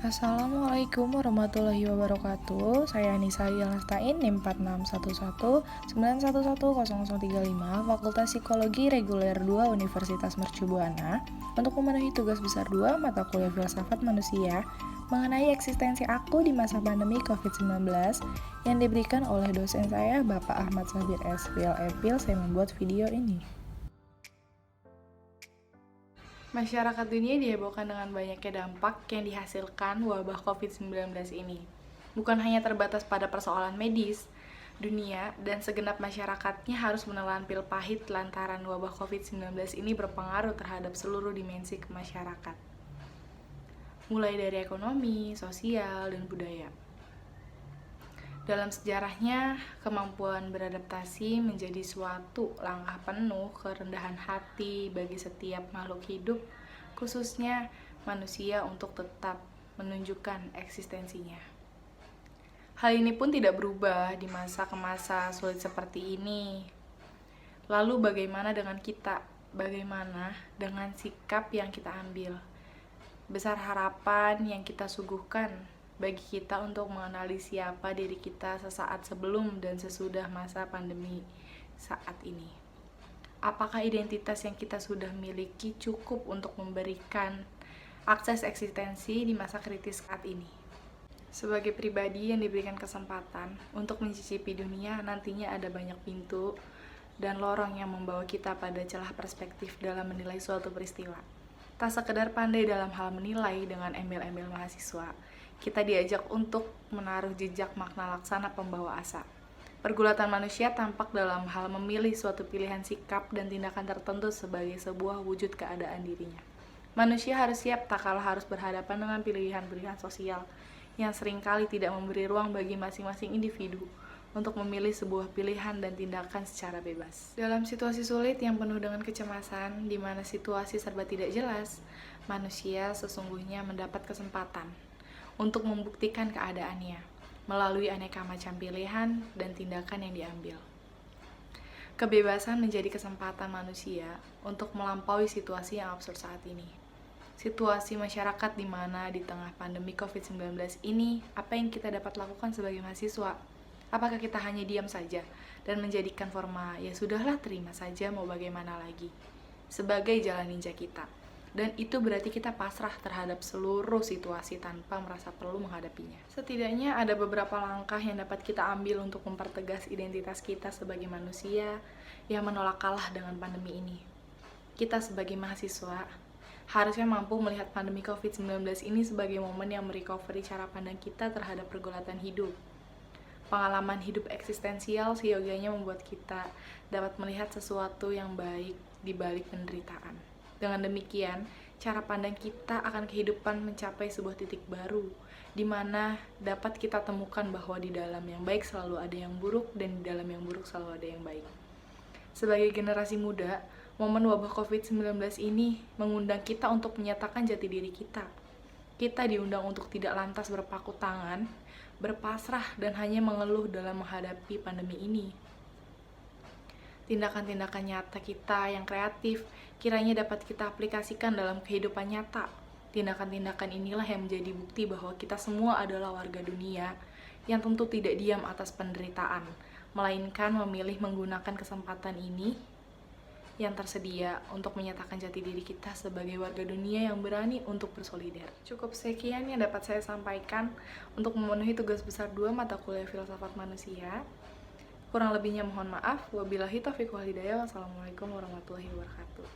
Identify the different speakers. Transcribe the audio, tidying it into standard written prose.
Speaker 1: Assalamualaikum warahmatullahi wabarakatuh. Saya Anissa Yelnastain, NIM 4611911035, Fakultas Psikologi Reguler 2 Universitas Mercu Buana, untuk memenuhi tugas besar 2 mata kuliah Filsafat Manusia mengenai eksistensi aku di masa pandemi COVID-19 yang diberikan oleh dosen saya, Bapak Ahmad Sabir S. Epil. Saya membuat video ini. Masyarakat dunia dihebohkan dengan banyaknya dampak yang dihasilkan wabah COVID-19 ini. Bukan hanya terbatas pada persoalan medis, dunia dan segenap masyarakatnya harus menelan pil pahit lantaran wabah COVID-19 ini berpengaruh terhadap seluruh dimensi masyarakat. Mulai dari ekonomi, sosial, dan budaya. Dalam sejarahnya, kemampuan beradaptasi menjadi suatu langkah penuh kerendahan hati bagi setiap makhluk hidup, khususnya manusia untuk tetap menunjukkan eksistensinya. Hal ini pun tidak berubah di masa ke masa sulit seperti ini. Lalu bagaimana dengan kita? Bagaimana dengan sikap yang kita ambil? Besar harapan yang kita suguhkan bagi kita untuk mengenali siapa diri kita sesaat sebelum dan sesudah masa pandemi saat ini. Apakah identitas yang kita sudah miliki cukup untuk memberikan akses eksistensi di masa kritis saat ini? Sebagai pribadi yang diberikan kesempatan untuk mencicipi dunia, nantinya ada banyak pintu dan lorong yang membawa kita pada celah perspektif dalam menilai suatu peristiwa. Tak sekedar pandai dalam hal menilai dengan embel-embel mahasiswa, kita diajak untuk menaruh jejak makna laksana pembawa asa. Pergulatan manusia tampak dalam hal memilih suatu pilihan sikap dan tindakan tertentu sebagai sebuah wujud keadaan dirinya. Manusia harus siap tak kalah harus berhadapan dengan pilihan-pilihan sosial yang seringkali tidak memberi ruang bagi masing-masing individu untuk memilih sebuah pilihan dan tindakan secara bebas. Dalam situasi sulit yang penuh dengan kecemasan, di mana situasi serba tidak jelas, manusia sesungguhnya mendapat kesempatan untuk membuktikan keadaannya melalui aneka macam pilihan dan tindakan yang diambil. Kebebasan menjadi kesempatan manusia untuk melampaui situasi yang absurd saat ini. Situasi masyarakat di mana di tengah pandemi COVID-19 ini, apa yang kita dapat lakukan sebagai mahasiswa? Apakah kita hanya diam saja dan menjadikan forma, ya sudahlah terima saja mau bagaimana lagi, sebagai jalan ninja kita? Dan itu berarti kita pasrah terhadap seluruh situasi tanpa merasa perlu menghadapinya. Setidaknya ada beberapa langkah yang dapat kita ambil untuk mempertegas identitas kita sebagai manusia yang menolak kalah dengan pandemi ini. Kita sebagai mahasiswa harusnya mampu melihat pandemi COVID-19 ini sebagai momen yang merecovery cara pandang kita terhadap pergulatan hidup. Pengalaman hidup eksistensial seyogianya membuat kita dapat melihat sesuatu yang baik di balik penderitaan. Dengan demikian, cara pandang kita akan kehidupan mencapai sebuah titik baru, di mana dapat kita temukan bahwa di dalam yang baik selalu ada yang buruk, dan di dalam yang buruk selalu ada yang baik. Sebagai generasi muda, momen wabah COVID-19 ini mengundang kita untuk menyatakan jati diri kita. Kita diundang untuk tidak lantas berpaku tangan, berpasrah, dan hanya mengeluh dalam menghadapi pandemi ini. Tindakan-tindakan nyata kita yang kreatif kiranya dapat kita aplikasikan dalam kehidupan nyata. Tindakan-tindakan inilah yang menjadi bukti bahwa kita semua adalah warga dunia yang tentu tidak diam atas penderitaan, melainkan memilih menggunakan kesempatan ini yang tersedia untuk menyatakan jati diri kita sebagai warga dunia yang berani untuk bersolidar. Cukup sekian yang dapat saya sampaikan untuk memenuhi tugas besar 2 mata kuliah Filsafat Manusia. Kurang lebihnya mohon maaf. Wabillahi taufiq wal hidayah. Wassalamualaikum warahmatullahi wabarakatuh.